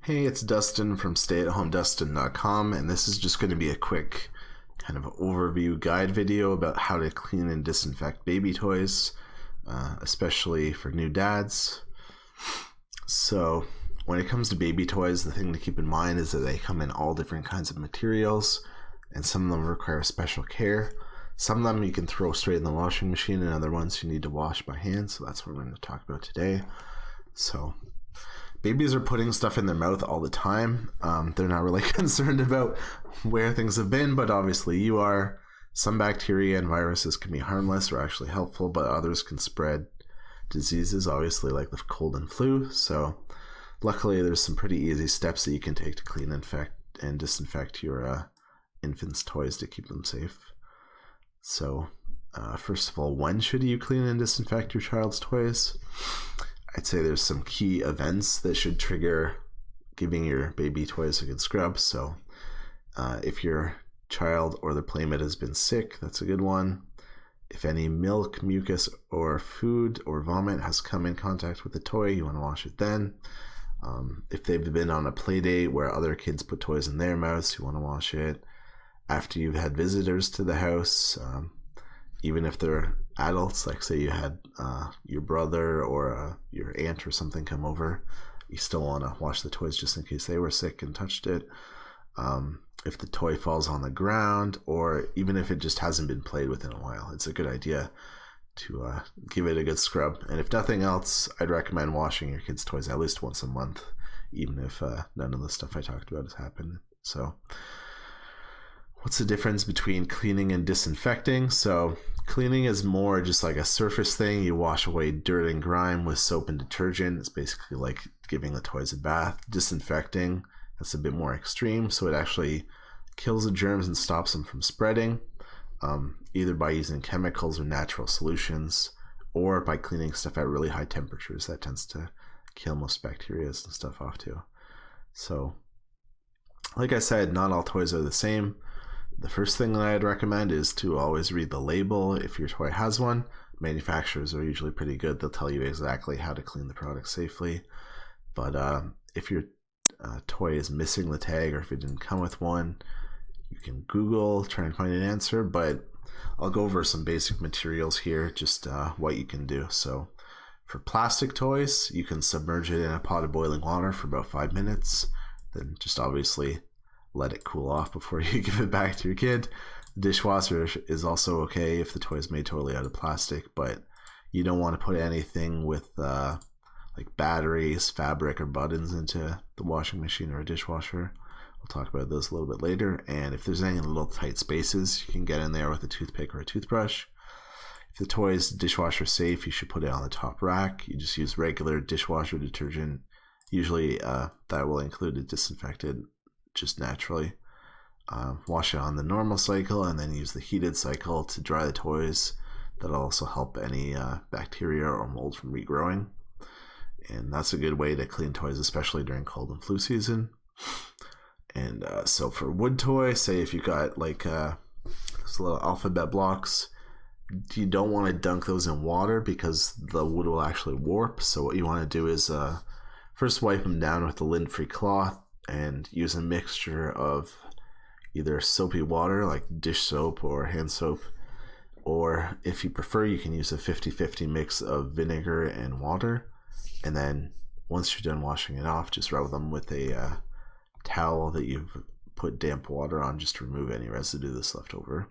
Hey, it's Dustin from stayatHomeDustin.com, and this is just going to be a quick kind of overview guide video about how to clean and disinfect baby toys, especially for new dads. So when it comes to baby toys, the thing to keep in mind is that they come in all different kinds of materials, and some of them require special care. Some of them you can throw straight in the washing machine, and other ones you need to wash by hand, so that's what we're going to talk about today. So babies are putting stuff in their mouth all the time. They're not really concerned about where things have been, but obviously you are. Some bacteria and viruses can be harmless or actually helpful, but others can spread diseases, obviously like the cold and flu. So luckily there's some pretty easy steps that you can take to clean, infect, and disinfect your infants' toys to keep them safe. So first of all, when should you clean and disinfect your child's toys? I'd say there's some key events that should trigger giving your baby toys a good scrub. So if your child or the playmate has been sick, that's a good one. If any milk, mucus, or food or vomit has come in contact with the toy, you want to wash it then. If they've been on a play date where other kids put toys in their mouths, you want to wash it. After you've had visitors to the house, even if they're adults, like say you had your brother or your aunt or something come over, you still want to wash the toys just in case they were sick and touched it. If the toy falls on the ground, or even if it just hasn't been played with in a while, it's a good idea to give it a good scrub. And if nothing else, I'd recommend washing your kids' toys at least once a month, even if none of the stuff I talked about has happened. So what's the difference between cleaning and disinfecting? So cleaning is more just like a surface thing. You wash away dirt and grime with soap and detergent. It's basically like giving the toys a bath. Disinfecting, that's a bit more extreme. So it actually kills the germs and stops them from spreading, either by using chemicals or natural solutions, or by cleaning stuff at really high temperatures. That tends to kill most bacteria and stuff off too. So like I said, not all toys are the same. The first thing that I'd recommend is to always read the label if your toy has one. Manufacturers are usually pretty good. They'll tell you exactly how to clean the product safely. But if your toy is missing the tag, or if it didn't come with one, you can Google, try and find an answer. But I'll go over some basic materials here, just what you can do. So for plastic toys, you can submerge it in a pot of boiling water for about 5 minutes. Then just obviously let it cool off before you give it back to your kid. The dishwasher is also okay if the toy is made totally out of plastic, but you don't want to put anything with like batteries, fabric, or buttons into the washing machine or a dishwasher. We'll talk about those a little bit later. And if there's any little tight spaces, you can get in there with a toothpick or a toothbrush. If the toy is dishwasher safe, you should put it on the top rack. You just use regular dishwasher detergent. Usually that will include a disinfectant just naturally. Wash it on the normal cycle and then use the heated cycle to dry the toys. That'll also help any bacteria or mold from regrowing. And that's a good way to clean toys, especially during cold and flu season. And so for wood toys, say if you got like those little alphabet blocks, you don't want to dunk those in water because the wood will actually warp. So what you want to do is first wipe them down with a lint-free cloth and use a mixture of either soapy water like dish soap or hand soap, or if you prefer, you can use a 50-50 mix of vinegar and water. And then once you're done washing it off, just rub them with a towel that you've put damp water on, just to remove any residue that's left over.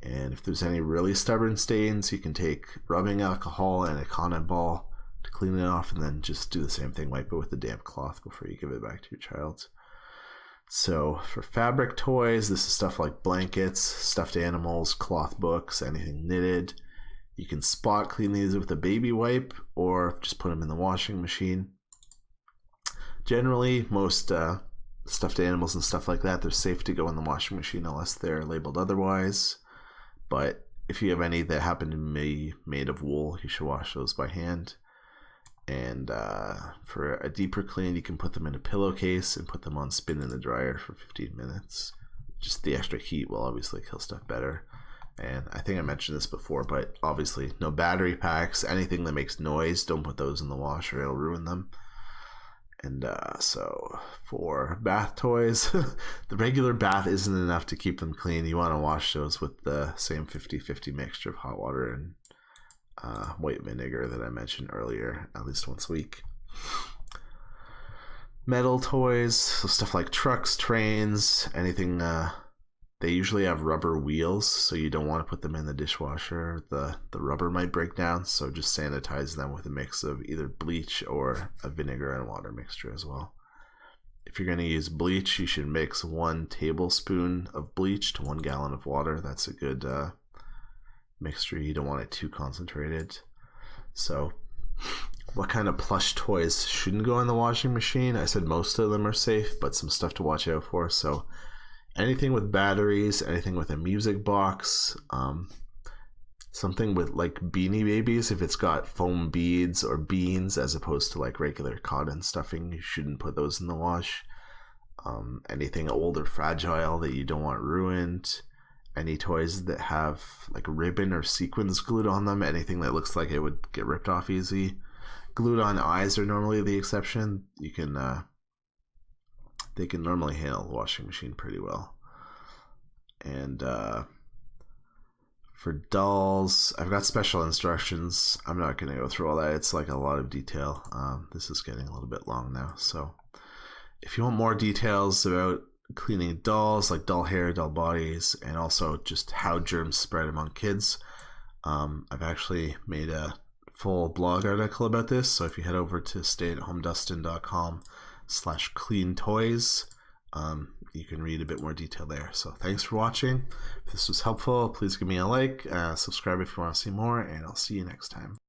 And if there's any really stubborn stains, you can take rubbing alcohol and a cotton ball to clean it off, and then just do the same thing, wipe it with a damp cloth before you give it back to your child. So for fabric toys, this is stuff like blankets, stuffed animals, cloth books, anything knitted. You can spot clean these with a baby wipe or just put them in the washing machine. Generally, most stuffed animals and stuff like that, they're safe to go in the washing machine unless they're labeled otherwise. But if you have any that happen to be made of wool, you should wash those by hand. And for a deeper clean, you can put them in a pillowcase and put them on spin in the dryer for 15 minutes. Just the extra heat will obviously kill stuff better. And I think I mentioned this before, but obviously no battery packs, anything that makes noise, don't put those in the washer, it'll ruin them. And so for bath toys, the regular bath isn't enough to keep them clean. You want to wash those with the same 50-50 mixture of hot water and white vinegar that I mentioned earlier, at least once a week. Metal toys, so stuff like trucks, trains, anything. They usually have rubber wheels, so you don't want to put them in the dishwasher. The rubber might break down, so just sanitize them with a mix of either bleach or a vinegar and water mixture as well. If you're going to use bleach, you should mix 1 tablespoon of bleach to 1 gallon of water. That's a good mixture. You don't want it too concentrated. So what kind of plush toys shouldn't go in the washing machine? I said most of them are safe, but some stuff to watch out for. So anything with batteries, anything with a music box, something with like Beanie Babies, if it's got foam beads or beans as opposed to like regular cotton stuffing, you shouldn't put those in the wash. Anything old or fragile that you don't want ruined. Any toys that have like ribbon or sequins glued on them, anything that looks like it would get ripped off easy. Glued on eyes are normally the exception. You can they can normally handle the washing machine pretty well. And for dolls, I've got special instructions. I'm not going to go through all that. It's like a lot of detail. This is getting a little bit long now. So if you want more details about cleaning dolls, like doll hair, doll bodies, and also just how germs spread among kids, I've actually made a full blog article about this. So if you head over to stayatHomeDustin.com/clean toys, you can read a bit more detail there. So thanks for watching. If this was helpful, please give me a like, subscribe if you want to see more, and I'll see you next time.